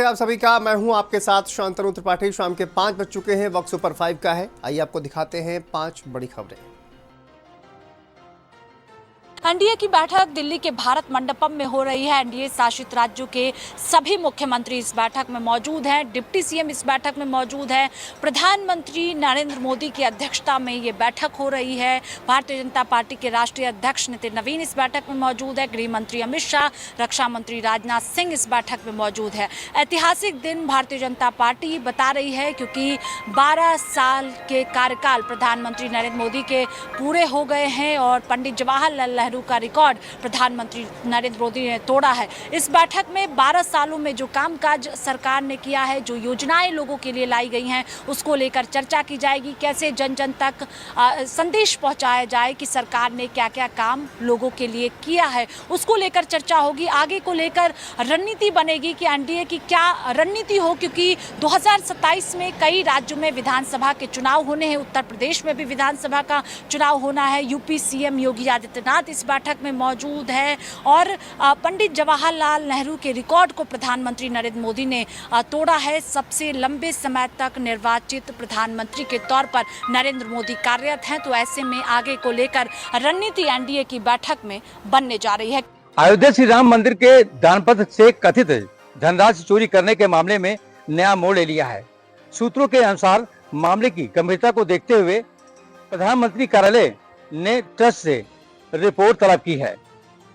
है आप सभी का। मैं हूं आपके साथ शांतनु त्रिपाठी। शाम के 5 बज चुके हैं, वक्त सुपर 5 का है। आइए आपको दिखाते हैं 5 बड़ी खबरें। एनडीए की बैठक दिल्ली के भारत मंडपम में हो रही है। एनडीए शासित राज्यों के सभी मुख्यमंत्री इस बैठक में मौजूद हैं। डिप्टी सीएम इस बैठक में मौजूद हैं। प्रधानमंत्री नरेंद्र मोदी की अध्यक्षता में ये बैठक हो रही है। भारतीय जनता पार्टी के राष्ट्रीय अध्यक्ष नितिन नवीन इस बैठक में मौजूद है। गृह मंत्री अमित शाह, रक्षा मंत्री राजनाथ सिंह इस बैठक में मौजूद है। ऐतिहासिक दिन भारतीय जनता पार्टी बता रही है, क्योंकि 12 साल के कार्यकाल प्रधानमंत्री नरेंद्र मोदी के पूरे हो गए हैं और पंडित जवाहरलाल नेहरू का रिकॉर्ड प्रधानमंत्री नरेंद्र मोदी ने तोड़ा है। इस बैठक में 12 सालों में जो कामकाज सरकार ने किया है, जो योजनाएं लोगों के लिए लाई गई हैं, उसको लेकर चर्चा की जाएगी। कैसे जन जन तक संदेश पहुंचाया जाए कि सरकार ने क्या क्या काम लोगों के लिए किया है, उसको लेकर चर्चा होगी। आगे को लेकर रणनीति बनेगी कि एनडीए की क्या रणनीति हो, क्योंकि 2027 में कई राज्यों में विधानसभा के चुनाव होने हैं। उत्तर प्रदेश में भी विधानसभा का चुनाव होना है। यूपी सीएम योगी आदित्यनाथ इस बैठक में मौजूद है और पंडित जवाहरलाल नेहरू के रिकॉर्ड को प्रधानमंत्री नरेंद्र मोदी ने तोड़ा है। सबसे लंबे समय तक निर्वाचित प्रधानमंत्री के तौर पर नरेंद्र मोदी कार्यरत हैं। तो ऐसे में आगे को लेकर रणनीति एनडीए की बैठक में बनने जा रही है। अयोध्या श्री राम मंदिर के दानपत्र से कथित धनराशि चोरी करने के मामले में नया मोड़ ले लिया है। सूत्रों के अनुसार मामले की गंभीरता को देखते हुए प्रधानमंत्री कार्यालय ने ट्रस्ट से रिपोर्ट तलब की है।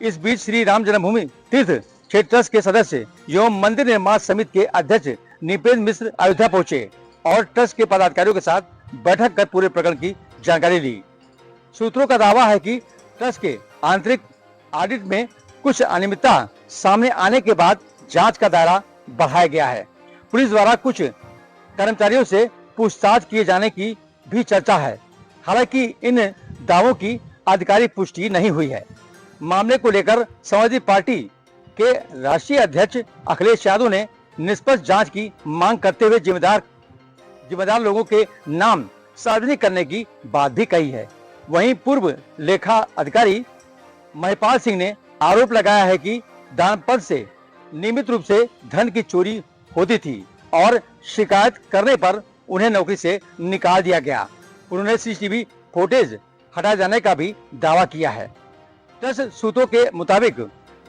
इस बीच श्री राम जन्मभूमि तीर्थ क्षेत्र ट्रस्ट के सदस्य एवं मंदिर निर्माण समिति के अध्यक्ष निपेंद्र मिश्र अयोध्या पहुंचे और ट्रस्ट के पदाधिकारियों के साथ बैठक कर पूरे प्रकरण की जानकारी ली। सूत्रों का दावा है कि ट्रस्ट के आंतरिक ऑडिट में कुछ अनियमितता सामने आने के बाद जांच का दायरा बढ़ाया गया है। पुलिस द्वारा कुछ कर्मचारियों से पूछताछ किए जाने की भी चर्चा है। हालांकि इन दावों की आधिकारिक पुष्टि नहीं हुई है। मामले को लेकर समाजवादी पार्टी के राष्ट्रीय अध्यक्ष अखिलेश यादव ने निष्पक्ष जांच की मांग करते हुए जिम्मेदार लोगों के नाम सार्वजनिक करने की बात भी कही है। वहीं पूर्व लेखा अधिकारी महिपाल सिंह ने आरोप लगाया है कि दानपत्र से नियमित रूप से धन की चोरी होती थी और शिकायत करने पर उन्हें नौकरी से निकाल दिया गया। उन्होंने सीसीटीवी फुटेज हटाए जाने का भी दावा किया है। ट्रस्ट सूत्रों के मुताबिक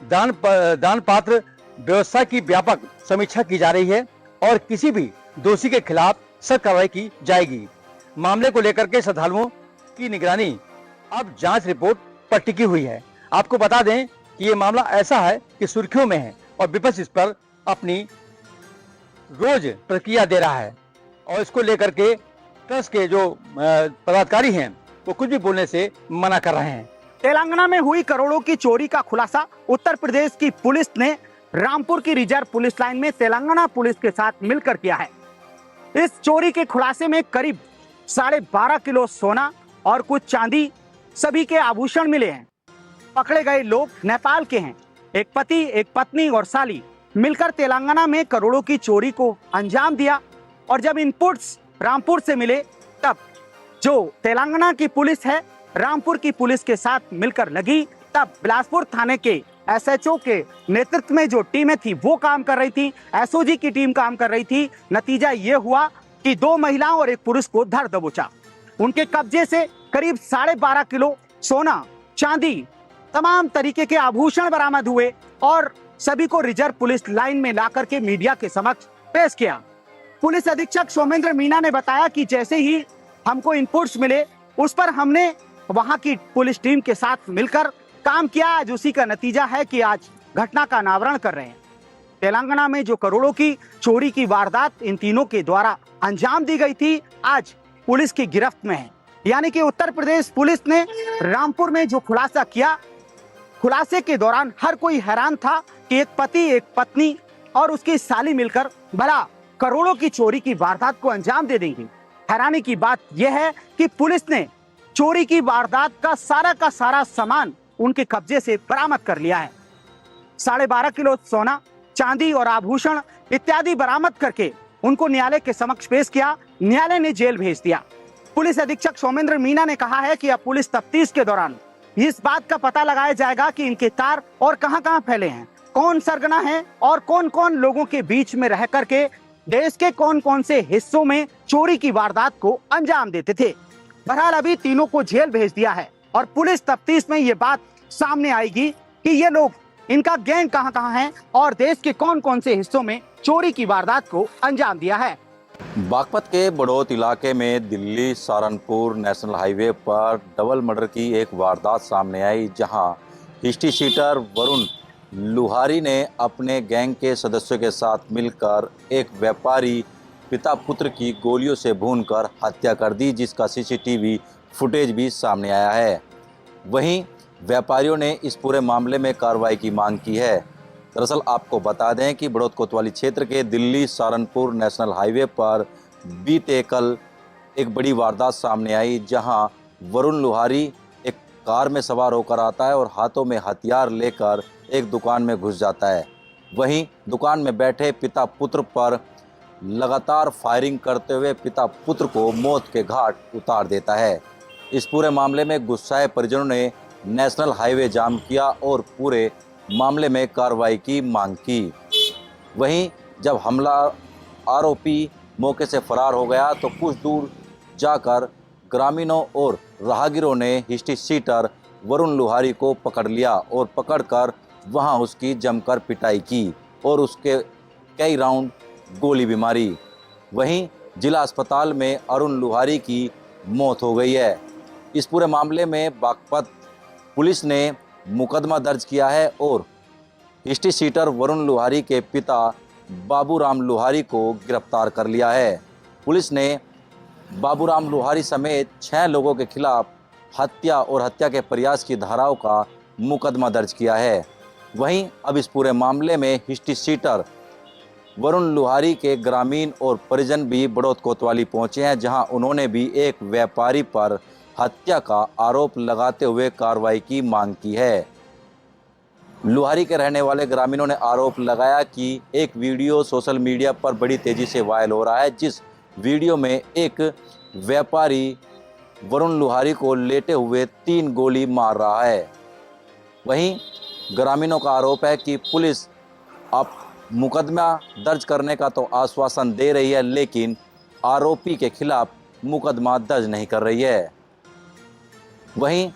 दान पात्र व्यवस्था की व्यापक समीक्षा की जा रही है और किसी भी दोषी के खिलाफ सख्त कार्रवाई की जाएगी। मामले को लेकर के श्रद्धालुओं की निगरानी अब जांच रिपोर्ट पर टिकी हुई है। आपको बता दें कि ये मामला ऐसा है कि सुर्खियों में है और विपक्ष इस पर अपनी रोज प्रतिक्रिया दे रहा है और इसको लेकर के ट्रस्ट के जो पदाधिकारी हैं वो कुछ भी बोलने से मना कर रहे हैं। तेलंगाना में हुई करोड़ों की चोरी का खुलासा उत्तर प्रदेश की पुलिस ने रामपुर की रिजर्व पुलिस लाइन में तेलंगाना पुलिस के साथ मिलकर किया है। इस चोरी के खुलासे में करीब 12.5 किलो सोना और कुछ चांदी सभी के आभूषण मिले हैं। पकड़े गए लोग नेपाल के हैं। एक पति, एक पत्नी और साली मिलकर तेलंगाना में करोड़ों की चोरी को अंजाम दिया और जब इनपुट्स रामपुर से मिले तब जो तेलंगाना की पुलिस है रामपुर की पुलिस के साथ मिलकर लगी। तब बिलासपुर थाने के एसएचओ के नेतृत्व में जो टीमें थी वो काम कर रही थी, एसओजी की टीम काम कर रही थी। नतीजा ये हुआ कि 2 महिलाओं और एक पुरुष को धर दबोचा। उनके कब्जे से करीब 12.5 किलो सोना, चांदी, तमाम तरीके के आभूषण बरामद हुए और सभी को रिजर्व पुलिस लाइन में ला करके मीडिया के समक्ष पेश किया। पुलिस अधीक्षक सोमेंद्र मीना ने बताया कि जैसे ही हमको इनपुट्स मिले उस पर हमने वहां की पुलिस टीम के साथ मिलकर काम किया। आज उसी का नतीजा है कि आज घटना का अनावरण कर रहे हैं। तेलंगाना में जो करोड़ों की चोरी की वारदात इन तीनों के द्वारा अंजाम दी गई थी, आज पुलिस की गिरफ्त में है। यानी कि उत्तर प्रदेश पुलिस ने रामपुर में जो खुलासा किया, खुलासे के दौरान हर कोई हैरान था कि एक पति, एक पत्नी और उसकी साली मिलकर भला करोड़ों की चोरी की वारदात को अंजाम दे देंगी। हैरानी की बात यह है कि पुलिस ने चोरी की वारदात का सारा सामान उनके कब्जे से बरामद कर लिया है। 12.5 किलो सोना, चांदी और आभूषण इत्यादि बरामद करके उनको न्यायालय के समक्ष पेश किया। न्यायालय ने जेल भेज दिया। पुलिस अधीक्षक सोमेंद्र मीना ने कहा है कि अब पुलिस तफ्तीश के दौरान इस बात का पता लगाया जाएगा कि इनके तार और कहां-कहां फैले हैं, कौन सरगना है और कौन कौन लोगों के बीच में रह करके देश के कौन कौन से हिस्सों में चोरी की वारदात को अंजाम देते थे। बहरहाल अभी तीनों को जेल भेज दिया है और पुलिस तफ्तीश में ये बात सामने आएगी कि ये लोग, इनका गैंग कहां कहां है और देश के कौन कौन से हिस्सों में चोरी की वारदात को अंजाम दिया है। बागपत के बड़ौत इलाके में दिल्ली सहारनपुर नेशनल हाईवे पर डबल मर्डर की एक वारदात सामने आई, जहां हिस्ट्री शीटर वरुण लुहारी ने अपने गैंग के सदस्यों के साथ मिलकर एक व्यापारी पिता पुत्र की गोलियों से भूनकर हत्या कर दी, जिसका सीसीटीवी फुटेज भी सामने आया है। वहीं व्यापारियों ने इस पूरे मामले में कार्रवाई की मांग की है। दरअसल आपको बता दें कि बड़ौत कोतवाली क्षेत्र के दिल्ली सहारनपुर नेशनल हाईवे पर बीते कल एक बड़ी वारदात सामने आई, जहां वरुण लुहारी एक कार में सवार होकर आता है और हाथों में हथियार लेकर एक दुकान में घुस जाता है। वहीं दुकान में बैठे पिता पुत्र पर लगातार फायरिंग करते हुए पिता पुत्र को मौत के घाट उतार देता है। इस पूरे मामले में गुस्साए परिजनों ने नेशनल हाईवे जाम किया और पूरे मामले में कार्रवाई की मांग की। वहीं जब हमला आरोपी मौके से फरार हो गया तो कुछ दूर जाकर ग्रामीणों और राहगीरों ने हिस्ट्री शीटर वरुण लुहारी को पकड़ लिया और पकड़कर वहां उसकी जमकर पिटाई की और उसके कई राउंड गोली भी मारी। वहीं जिला अस्पताल में अरुण लुहारी की मौत हो गई है। इस पूरे मामले में बागपत पुलिस ने मुकदमा दर्ज किया है और हिस्ट्री शीटर वरुण लुहारी के पिता बाबूराम लुहारी को गिरफ्तार कर लिया है। पुलिस ने बाबूराम लुहारी समेत 6 लोगों के खिलाफ हत्या और हत्या के प्रयास की धाराओं का मुकदमा दर्ज किया है। वहीं अब इस पूरे मामले में हिस्ट्री शीटर वरुण लुहारी के ग्रामीण और परिजन भी बड़ौत कोतवाली पहुंचे हैं, जहां उन्होंने भी एक व्यापारी पर हत्या का आरोप लगाते हुए कार्रवाई की मांग की है। लुहारी के रहने वाले ग्रामीणों ने आरोप लगाया कि एक वीडियो सोशल मीडिया पर बड़ी तेजी से वायरल हो रहा है, जिस वीडियो में एक व्यापारी वरुण लुहारी को लेटे हुए 3 गोली मार रहा है। वहीं ग्रामीणों का आरोप है कि पुलिस अब मुकदमा दर्ज करने का तो आश्वासन दे रही है, लेकिन आरोपी के खिलाफ मुकदमा दर्ज नहीं कर रही है। वहीं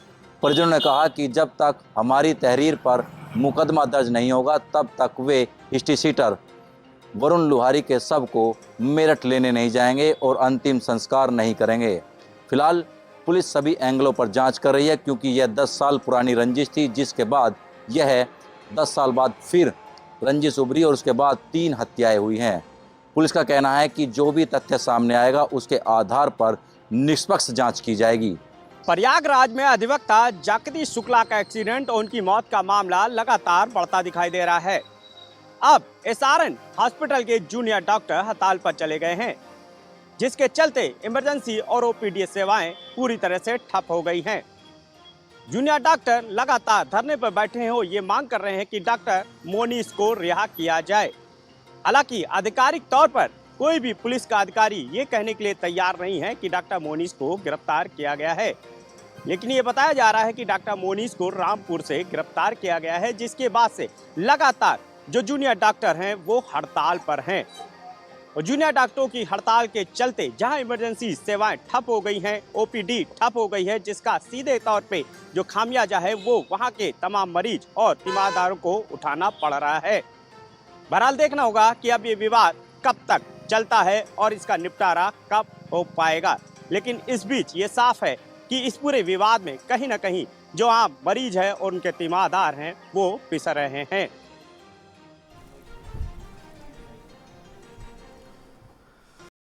परिजनों ने कहा कि जब तक हमारी तहरीर पर मुकदमा दर्ज नहीं होगा तब तक वे हिस्ट्री शीटर वरुण लुहारी के शव को मेरठ लेने नहीं जाएंगे और अंतिम संस्कार नहीं करेंगे। फिलहाल पुलिस सभी एंगलों पर जांच कर रही है, क्योंकि यह 10 साल पुरानी रंजिश थी, जिसके बाद यह 10 साल बाद फिर रंजिश उभरी और उसके बाद 3 हत्याएं हुई हैं। पुलिस का कहना है कि जो भी तथ्य सामने आएगा उसके आधार पर निष्पक्ष जांच की जाएगी। प्रयागराज में अधिवक्ता जगदीश शुक्ला का एक्सीडेंट और उनकी मौत का मामला लगातार बढ़ता दिखाई दे रहा है। अब एसआरएन हॉस्पिटल के जूनियर डॉक्टर हड़ताल पर चले गए हैं, जिसके चलते इमरजेंसी और ओपीडी सेवाएं पूरी तरह से ठप हो गई हैं। जूनियर डॉक्टर लगातार धरने पर बैठे हैं और ये मांग कर रहे हैं कि डॉक्टर मोनीश को रिहा किया जाए। हालांकि आधिकारिक तौर पर कोई भी पुलिस का अधिकारी ये कहने के लिए तैयार नहीं है कि डॉक्टर मोनीश को गिरफ्तार किया गया है, लेकिन ये बताया जा रहा है कि डॉक्टर मोनीश को रामपुर से गिरफ्तार किया गया है, जिसके बाद से लगातार जो जूनियर डॉक्टर हैं वो हड़ताल पर हैं। और जूनियर डॉक्टरों की हड़ताल के चलते जहां इमरजेंसी सेवाएं ठप हो गई हैं, ओपीडी ठप हो गई है, जिसका सीधे तौर पे जो खामियाजा है वो वहां के तमाम मरीज और तीमारदारों को उठाना पड़ रहा है। बहरहाल देखना होगा कि अब ये विवाद कब तक चलता है और इसका निपटारा कब हो पाएगा। लेकिन इस बीच ये साफ है कि इस पूरे विवाद में कहीं ना कहीं जो आम मरीज है और उनके तीमारदार हैं वो पिस रहे हैं।